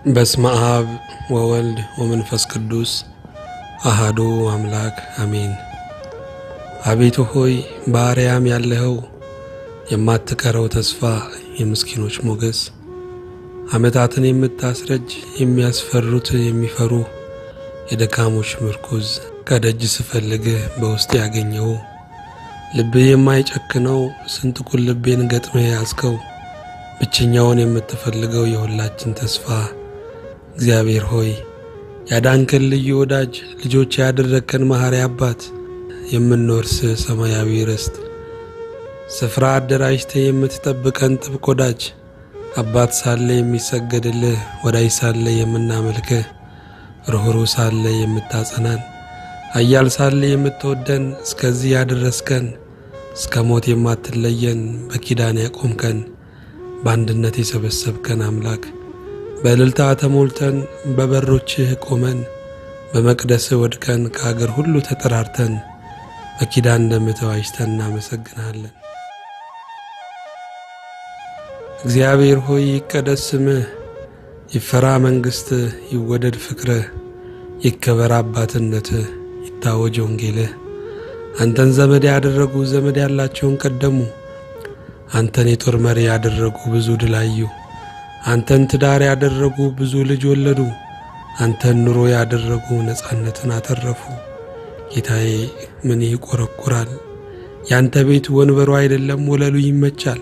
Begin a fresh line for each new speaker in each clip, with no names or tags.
በስመ አብ ወወልድ ወመንፈስ ቅዱስ አሐዱ አምላክ አሜን። አቤቱ ሆይ በአርያም ያለኸው የማትቀረው ተስፋ የምስኪኖች ሞገስ ዓመታትን የምታስረጅ የሚያስፈሩት የሚፈሩ የደካሞች ምርኩዝ ከደጅ ስፈልግህ በውስጥ ያገኘው ልብህ የማይጨክነው ስንጥቁን ልቤን ገጥመህ ያዝከው ብቸኛውን የምትፈልገው የሁላችን ተስፋ እግዚአብሔር ሆይ ያዳንከን ልዩ ወዳጅ ልጆች ያደረከን መሐሪ አባት የምንወርስ ሰማያዊ ርስት ስፍራ አደራጅተህ የምትጠብቀን ጥብቅ ወዳጅ አባት ሳለ የሚሰገድልህ ወዳጅ ሳለ የምናመልክህ ርኅሩህ ሳለ የምታጸናን ኃያል ሳለ የምትወደን እስከዚህ ያደረስከን እስከ ሞት የማትለየን በኪዳን ያቆምከን በአንድነት የሰበሰብከን አምላክ በእልልታ ተሞልተን በበሮችህ ቆመን በመቅደስህ ወድቀን ከአገር ሁሉ ተጠራርተን በኪዳን ደምህ ተዋጅተን እናመሰግንሃለን። እግዚአብሔር ሆይ ይቀደስ ስምህ፣ ይፈራ መንግሥትህ፣ ይወደድ ፍቅርህ፣ ይከበር አባትነትህ፣ ይታወጅ ወንጌልህ። አንተን ዘመድ ያደረጉ ዘመድ ያላቸውን ቀደሙ። አንተን የጦር መሪ ያደረጉ ብዙ ድል አዩ። አንተን ትዳር ያደረጉ ብዙ ልጅ ወለዱ። አንተን ኑሮ ያደረጉ ነጻነትን አተረፉ። ጌታዬ ምን ይቆረቁራል? ያንተ ቤት ወንበሩ አይደለም ወለሉ ይመቻል።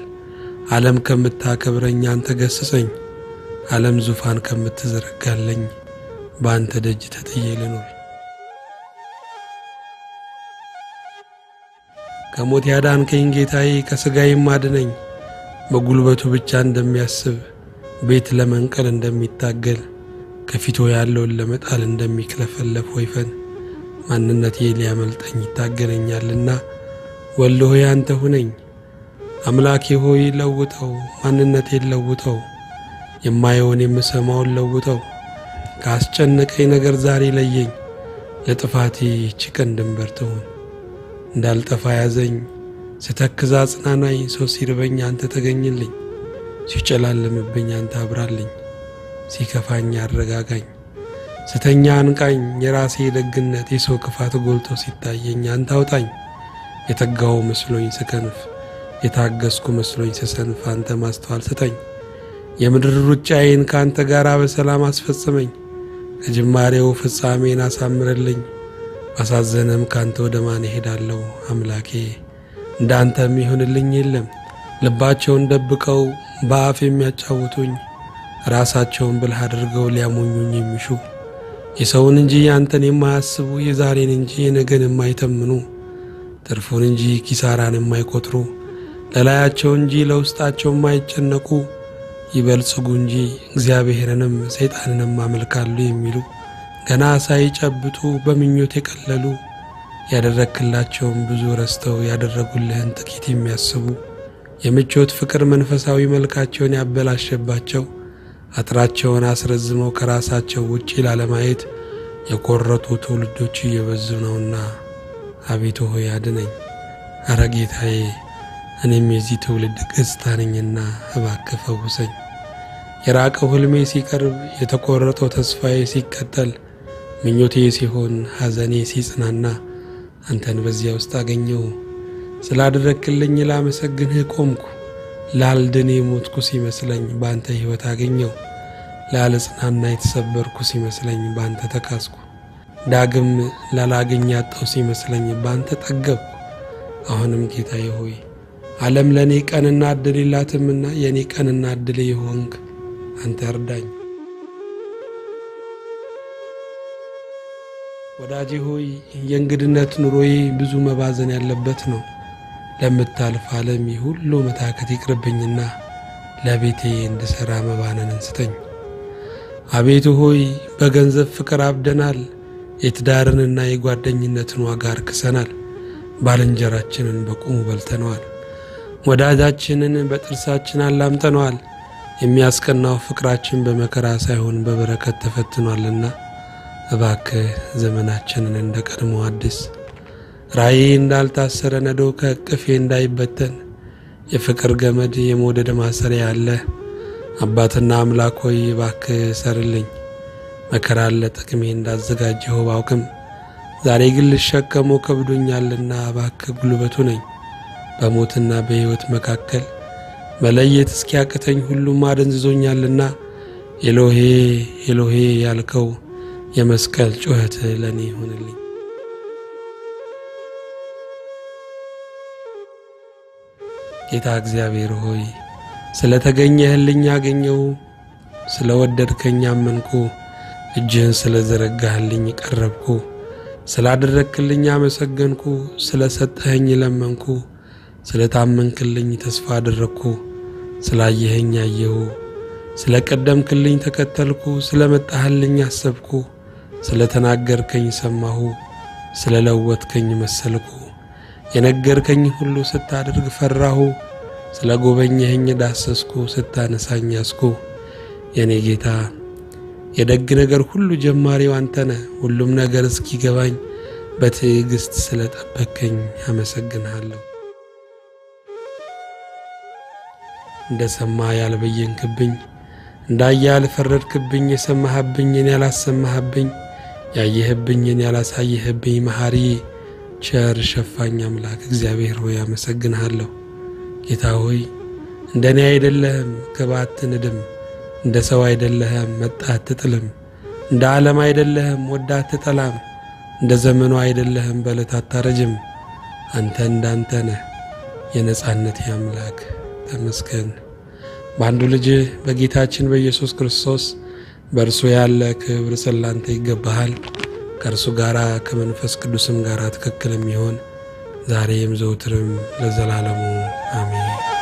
ዓለም ከምታከብረኝ አንተ ገስጸኝ። ዓለም ዙፋን ከምትዘረጋለኝ በአንተ ደጅ ተጥዬ ልኖር። ከሞት ያዳንከኝ ጌታዬ ከሥጋዬም አድነኝ። በጉልበቱ ብቻ እንደሚያስብ ቤት ለመንቀል እንደሚታገል ከፊቱ ያለውን ለመጣል እንደሚክለፈለፍ ወይፈን ማንነቴ ሊያመልጠኝ ይታገለኛልና ወልድ ሆይ አንተ ሁነኝ። አምላኬ ሆይ ለውጠው፣ ማንነቴን ለውጠው፣ የማየውን የምሰማውን ለውጠው። ካስጨነቀኝ ነገር ዛሬ ለየኝ፣ ለጥፋቴ ይህች ቀን ድንበር ትሁን። እንዳልጠፋ ያዘኝ፣ ስተክዝ አጽናናኝ። ሰው ሲርበኝ አንተ ተገኝልኝ፣ ሲጨላለምብኝ አንተ አብራልኝ፣ ሲከፋኝ አረጋጋኝ። ስተኛ አንቃኝ፣ የራሴ ደግነት የሰው ክፋት ጎልቶ ሲታየኝ አንተ አውጣኝ። የተጋው መስሎኝ ስከንፍ፣ የታገስኩ መስሎኝ ስሰንፍ አንተ ማስተዋል ስጠኝ። የምድር ሩጫዬን ከአንተ ጋር በሰላም አስፈጽመኝ፣ ከጅማሬው ፍጻሜን አሳምርልኝ። ባሳዘነም ካንተ ወደ ማን እሄዳለሁ? አምላኬ እንዳንተ የሚሆንልኝ የለም። ልባቸውን ደብቀው በአፍ የሚያጫውቱኝ ራሳቸውን ብልህ አድርገው ሊያሞኙኝ የሚሹ የሰውን እንጂ ያንተን የማያስቡ የዛሬን እንጂ የነገን የማይተምኑ ትርፉን እንጂ ኪሳራን የማይቆጥሩ ለላያቸው እንጂ ለውስጣቸው የማይጨነቁ ይበልጽጉ እንጂ እግዚአብሔርንም ሰይጣንንም አመልካሉ የሚሉ ገና ሳይጨብጡ በምኞት የቀለሉ ያደረክላቸውን ብዙ ረስተው ያደረጉልህን ጥቂት የሚያስቡ የምቾት ፍቅር መንፈሳዊ መልካቸውን ያበላሸባቸው አጥራቸውን አስረዝመው ከራሳቸው ውጪ ላለማየት የቆረጡ ትውልዶች እየበዙ ነውና አቤቱ ሆይ አድነኝ። አረ ጌታዬ እኔም የዚህ ትውልድ ገጽታ ነኝና እባክህ ፈውሰኝ። የራቀው ሕልሜ ሲቀርብ፣ የተቆረጠው ተስፋዬ ሲቀጠል፣ ምኞቴ ሲሆን ሐዘኔ ሲጽናና አንተን በዚያ ውስጥ አገኘው። ስላደረክልኝ ላመሰግንህ ቆምኩ። ላልድን የሞትኩ ሲመስለኝ ባንተ ሕይወት አገኘው። ላልጽናና የተሰበርኩ ሲመስለኝ ባንተ ተካስኩ። ዳግም ላላገኝ ያጣው ሲመስለኝ ባንተ ጠገብኩ። አሁንም ጌታዬ ሆይ ዓለም ለእኔ ቀንና ዕድል የላትምና የእኔ ቀንና ዕድል የሆንክ አንተ እርዳኝ። ወዳጄ ሆይ የእንግድነት ኑሮዬ ብዙ መባዘን ያለበት ነው። ለምታልፍ ዓለም ሁሉ መታከት ይቅርብኝና ለቤቴ እንድሠራ መባነንን ስጠኝ። አቤቱ ሆይ በገንዘብ ፍቅር አብደናል። የትዳርንና የጓደኝነትን ዋጋ አርክሰናል። ባልንጀራችንን በቁሙ በልተነዋል። ወዳጃችንን በጥርሳችን አላምጠነዋል። የሚያስቀናው ፍቅራችን በመከራ ሳይሆን በበረከት ተፈትኗልና እባክህ ዘመናችንን እንደ ቀድሞ አድስ። ራእዬ እንዳልታሰረ ነዶ ከእቅፌ እንዳይበተን የፍቅር ገመድ የመውደድ ማሰሪያ አለ። አባትና አምላክ ሆይ እባክህ ሰርልኝ። መከራን ለጥቅሜ እንዳዘጋጀሁ ባውቅም ዛሬ ግን ልሸከመው ከብዶኛልና እባክህ ጉልበቱ ነኝ። በሞትና በሕይወት መካከል መለየት እስኪያቅተኝ ሁሉም አደንዝዞኛልና ኤሎሄ ኤሎሄ ያልከው የመስቀል ጩኸት ለኔ ይሁንልኝ። ጌታ እግዚአብሔር ሆይ ስለተገኘህልኝ አገኘው፣ ስለወደድከኝ አመንኩ፣ እጅህን ስለዘረጋህልኝ ቀረብኩ፣ ስላደረክልኝ አመሰገንኩ፣ ስለሰጠኸኝ ለመንኩ፣ ስለታመንክልኝ ተስፋ አደረግኩ፣ ስላየኸኝ አየሁ፣ ስለቀደምክልኝ ተከተልኩ፣ ስለመጣህልኝ አሰብኩ፣ ስለተናገርከኝ ሰማሁ፣ ስለለወጥከኝ መሰልኩ፣ የነገርከኝ ሁሉ ስታደርግ ፈራሁ፣ ስለጎበኘኸኝ ዳሰስኩ፣ ስታነሳኝ ያስኩ። የኔ ጌታ የደግ ነገር ሁሉ ጀማሪው አንተነህ። ሁሉም ነገር እስኪገባኝ በትዕግስት ስለጠበከኝ አመሰግንሃለሁ። እንደሰማ ያልበየንክብኝ፣ እንዳየ ያልፈረድክብኝ፣ የሰማህብኝን ያላሰማህብኝ፣ ያየህብኝን ያላሳየህብኝ መሐሪ ቸር ሸፋኝ አምላክ እግዚአብሔር ሆይ አመሰግንሃለሁ። ጌታ ሆይ እንደኔ አይደለህም፣ ግባ አትንድም። እንደ ሰው አይደለህም፣ መጣ አትጥልም። እንደ ዓለም አይደለህም፣ ወዳ አትጠላም። እንደ ዘመኑ አይደለህም፣ በዕለት አታረጅም። አንተ እንዳንተ ነህ፣ የነጻነት አምላክ ተመስገን። በአንዱ ልጅ በጌታችን በኢየሱስ ክርስቶስ በእርሱ ያለ ክብር ስላንተ ይገባሃል። ከእርሱ ጋር ከመንፈስ ቅዱስም ጋር ትክክል የሚሆን ዛሬም ዘውትርም ለዘላለሙ አሜን።